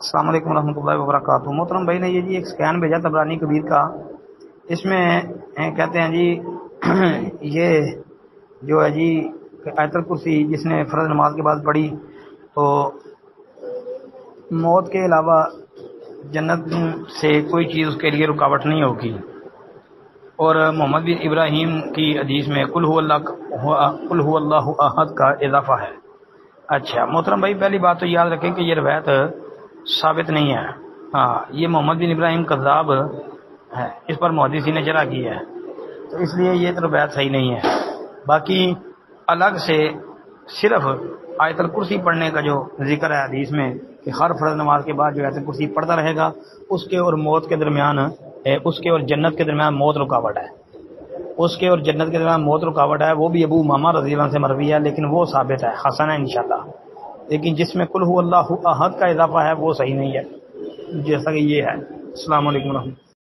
السلام علیکم ورحمۃ اللہ وبرکاتہ۔ محترم بھائی نے یہ جی ایک سکین بھیجا طبرانی کبیر کا، اس میں کہتے ہیں جی یہ جو ہے جی آیت الکرسی جس نے فرض نماز کے بعد پڑھی تو موت کے علاوہ جنت سے کوئی چیز اس کے لیے رکاوٹ نہیں ہوگی، اور محمد بن ابراہیم کی حدیث میں قل هو اللہ احد کا اضافہ ہے۔ اچھا محترم بھائی، پہلی بات تو یاد رکھیں کہ یہ روایت ثابت نہیں ہے، ہاں یہ محمد بن ابراہیم کذاب ہے، اس پر محدثین نے جرح کی ہے، تو اس لیے یہ روایت صحیح نہیں ہے۔ باقی الگ سے صرف آیت الکرسی پڑھنے کا جو ذکر ہے حدیث میں کہ ہر فرض نماز کے بعد جو آیت الکرسی پڑھتا رہے گا، اس کے اور موت کے درمیان اس کے اور جنت کے درمیان موت رکاوٹ ہے، اس کے اور جنت کے درمیان موت رکاوٹ ہے، وہ بھی ابو امامہ رضی اللہ عنہ سے مروی ہے، لیکن وہ ثابت ہے، حسن ہے انشاءاللہ۔ لیکن جس میں قل هو اللہ احد کا اضافہ ہے وہ صحیح نہیں ہے، جیسا کہ یہ ہے۔ السلام علیکم ورحمۃ اللہ۔